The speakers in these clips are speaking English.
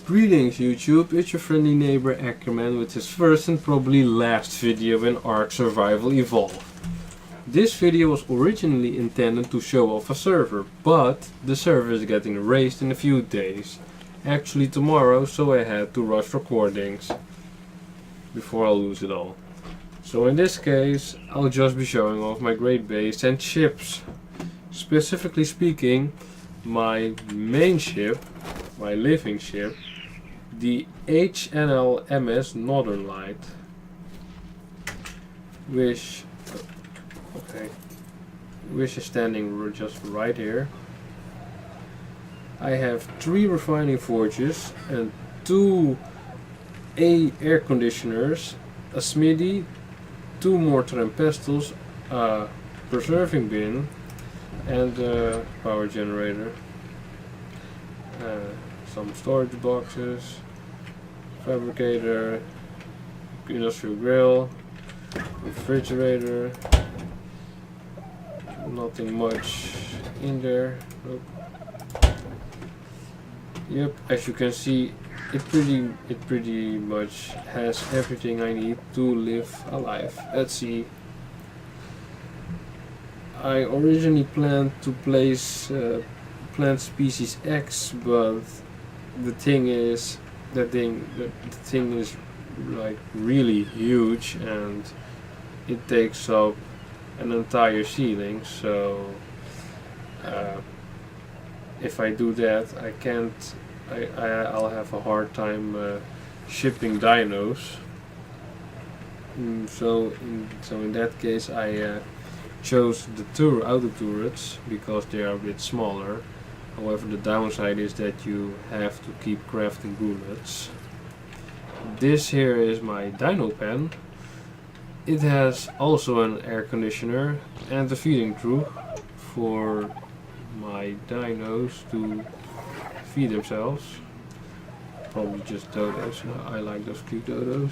Greetings YouTube, it's your friendly neighbor Akkerman with his first and probably last video in Ark Survival Evolved. This video was originally intended to show off a server, but the server is getting erased in a few days. Actually tomorrow, so I had to rush recordings before I lose it all. So in this case, I'll just be showing off my great base and ships. Specifically speaking, my main ship, my living ship, the HNLMS Northern Light, which is standing just right here. I have 3 refining forges and 2 air conditioners, a smithy, 2 mortar and pestles, a preserving bin, and a power generator. Some storage boxes, fabricator, industrial grill, refrigerator. Nothing much in there. Nope. Yep, as you can see, it pretty much has everything I need to live a life at sea. I originally planned to place plant species X, but the thing is the thing is like really huge and it takes up an entire ceiling, so if I do that I'll have a hard time shipping dinos. So in that case I chose the outer turrets because they are a bit smaller. However, the downside is that you have to keep crafting bullets. This here is my dino pen. It has also an air conditioner and a feeding trough for my dinos to feed themselves. Probably just dodos. I like those cute dodos.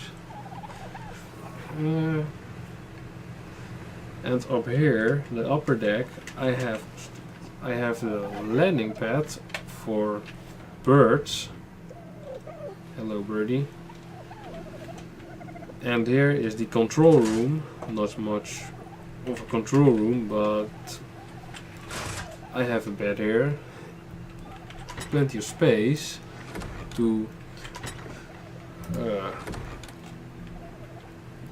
And up here, the upper deck, I have the landing pad for birds. Hello birdie. And here is the control room. Not much of a control room, but I have a bed here. Plenty of space to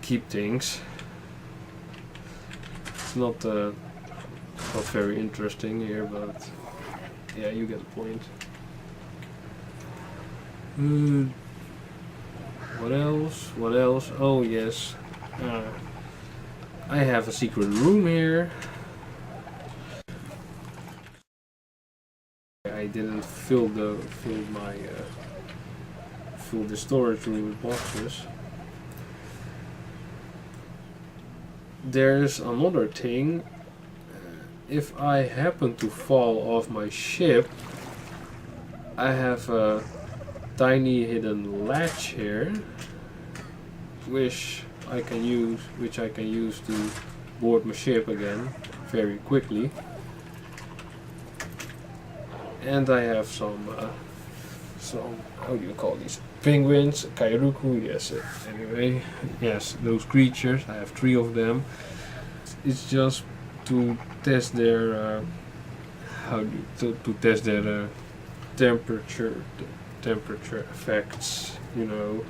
keep things. It's not very interesting here, but yeah, you get the point. What else? Oh yes, I have a secret room here. I didn't fill the storage room with boxes. There's another thing. If I happen to fall off my ship, I have a tiny hidden latch here, which I can use to board my ship again very quickly. And I have some how do you call these? Penguins, Kairuku, yes. Anyway, yes, those creatures. I have 3 of them. It's just to test their to test their temperature effects, you know.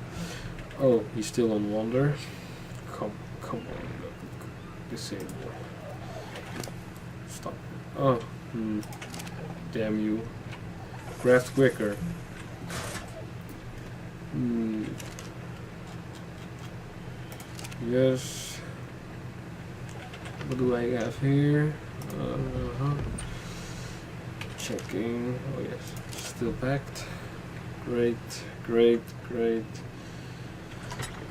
Oh, he's still on wander. Come on, disable. Stop. Oh, damn you. Craft quicker. Yes. What do I have here? Checking. Oh yes, still packed. Great.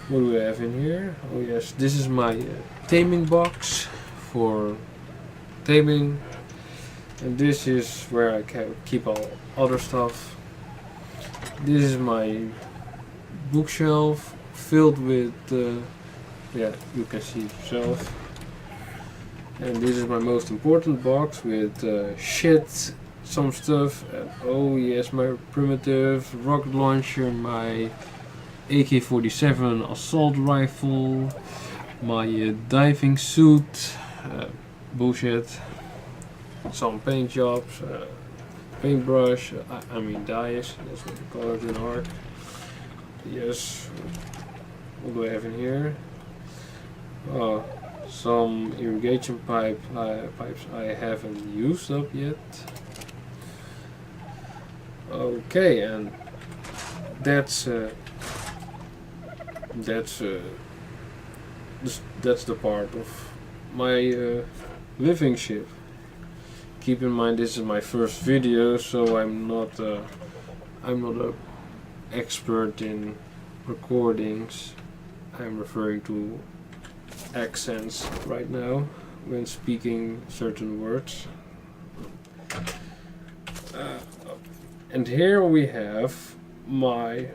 What do we have in here? Oh yes, this is my taming box for taming, and this is where I can keep all other stuff. This is my bookshelf filled with yeah, you can see it yourself. And this is my most important box with shit some stuff. And oh yes, my primitive rocket launcher, my AK-47 assault rifle, my diving suit, bullshit, some paint jobs, paintbrush, I mean dyes, that's what we call it in art. Yes, what do I have in here? Some irrigation pipes I haven't used up yet. Okay, and that's the part of my living ship. Keep in mind this is my first video, so I'm not a expert in recordings. I'm referring to accents right now when speaking certain words. And here we have my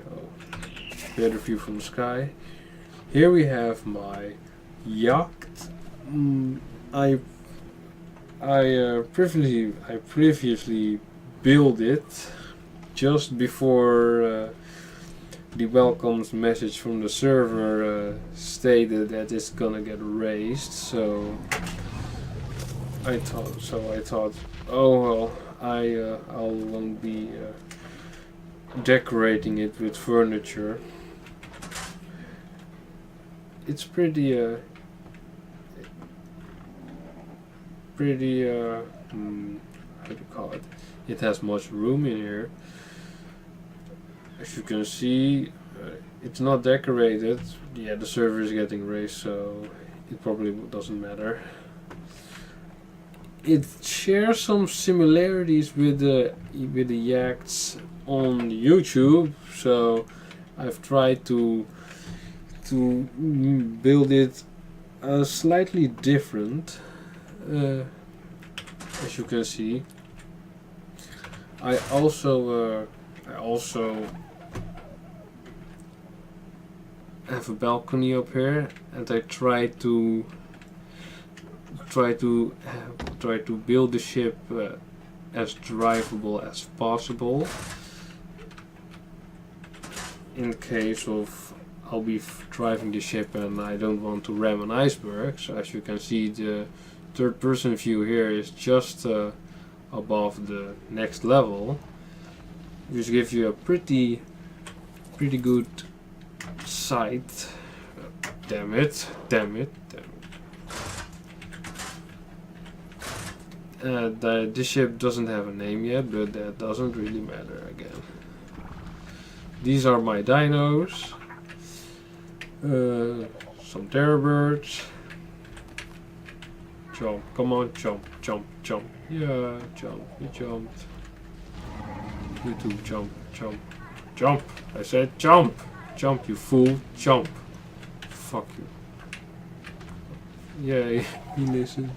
better view from the sky. Here we have my yacht. I previously built it just before the welcomes message from the server stated that it's gonna get raised. So I thought, oh well, I won't be decorating it with furniture. It's pretty how do you call it? It has much room in here. As you can see, it's not decorated. Yeah, the server is getting raised, so it probably doesn't matter. It shares some similarities with the yachts on YouTube, so I've tried to build it slightly different. As you can see, I also have a balcony up here, and I try to build the ship as drivable as possible. In case of I'll be driving the ship and I don't want to ram an iceberg. So as you can see, the third person view here is just above the next level, which gives you a pretty good sight. Damn it. This ship doesn't have a name yet, but that doesn't really matter again. These are my dinos. Some terror birds. Jump, come on, jump. Yeah, jump, you jumped. You too, jump. I said jump, you fool, jump. Fuck you. Yeah, he listens.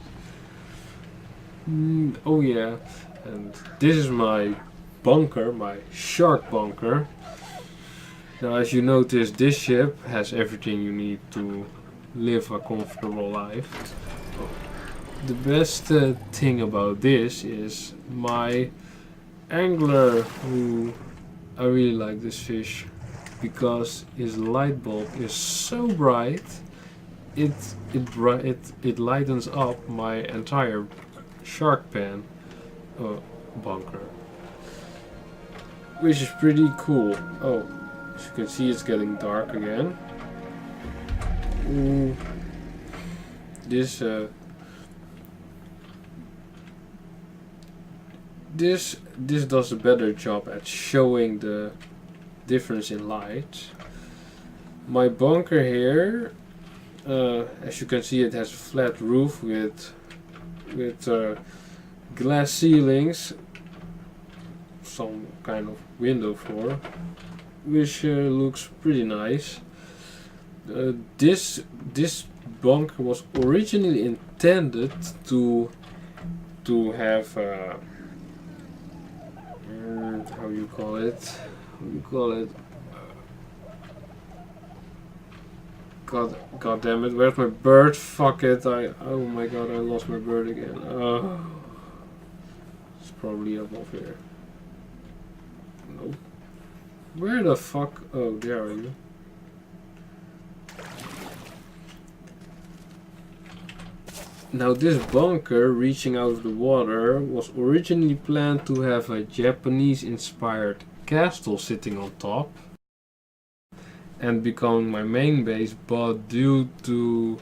Oh yeah, and this is my bunker, my shark bunker. Now as you notice, this ship has everything you need to live a comfortable life. The best thing about this is my angler, who I really like this fish because his light bulb is so bright, it lightens up my entire shark pen bunker, which is pretty cool. Oh, as you can see, it's getting dark again. This does a better job at showing the difference in light. My bunker here, as you can see, it has a flat roof with glass ceilings, some kind of window floor, which looks pretty nice. This bunker was originally intended to have how you call it? God damn it! Where's my bird? Fuck it! Oh my god! I lost my bird again. It's probably above here. Nope. Where the fuck? Oh, there are you. Now this bunker reaching out of the water was originally planned to have a Japanese inspired castle sitting on top and becoming my main base, but due to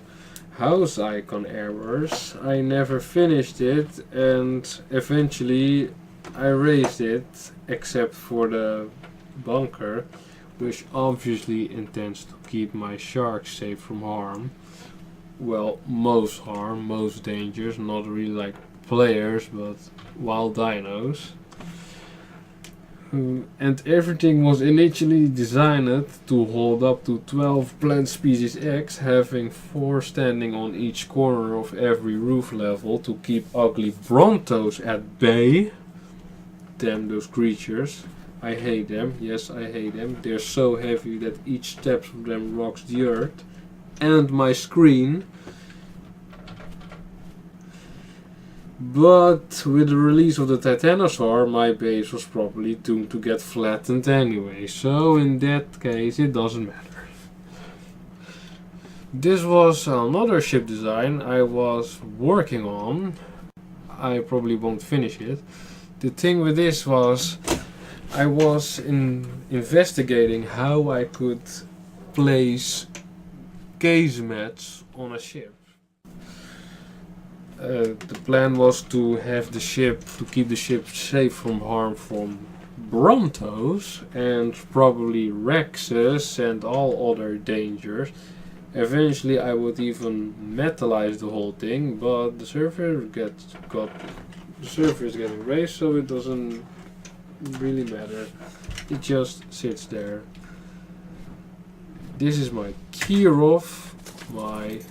house icon errors I never finished it, and eventually I raised it except for the bunker, which obviously intends to keep my sharks safe from harm. Well, most harm, most dangers, not really like players, but wild dinos. And everything was initially designed to hold up to 12 plant species X, having 4 standing on each corner of every roof level to keep ugly Brontos at bay. Damn those creatures. I hate them, yes I hate them. They're so heavy that each step of them rocks the earth and my screen. But with the release of the Titanosaur, my base was probably doomed to get flattened anyway, so in that case it doesn't matter. This was another ship design I was working on. I probably won't finish it. The thing with this was, I was investigating how I could place casemats on a ship. The plan was to have the ship, to keep the ship safe from harm from Brontos and probably Rexes and all other dangers. Eventually I would even metallize the whole thing, but the server is getting raised, so it doesn't really matter. It just sits there. This is my Kirov, my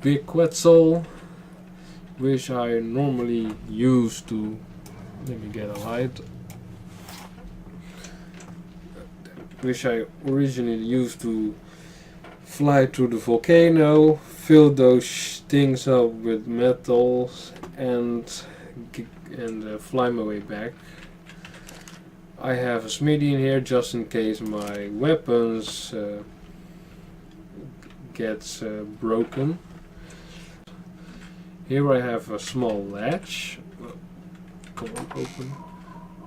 big Quetzal, which I normally use to, let me get a light, which I originally used to fly through the volcano, fill those things up with metals and fly my way back. I have a smithy in here just in case my weapons gets broken. Here I have a small latch, come on, open,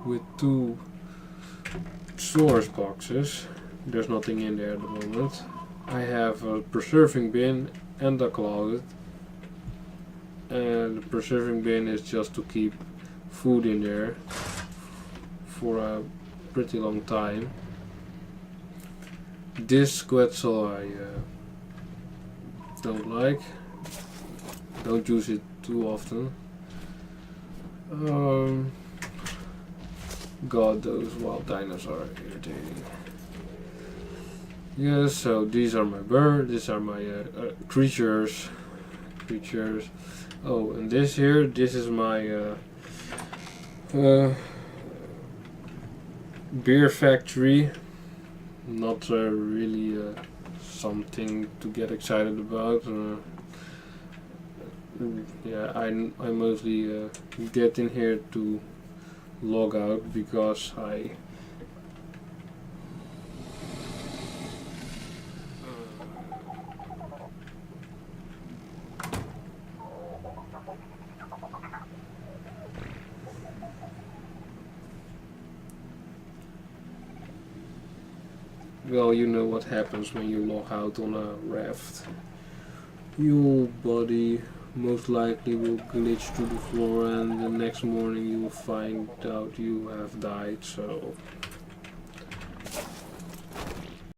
with 2 storage boxes. There's nothing in there at the moment. I have a preserving bin and a closet, and the preserving bin is just to keep food in there for a pretty long time. This Quetzal I don't like. Don't use it too often. God, those wild dinos are irritating. Yeah, so these are my birds, these are my creatures. Oh, and this here, this is my beer factory. Not really something to get excited about. Yeah, I mostly get in here to log out because well, you know what happens when you log out on a raft. Your body most likely will glitch to the floor, and the next morning you will find out you have died, so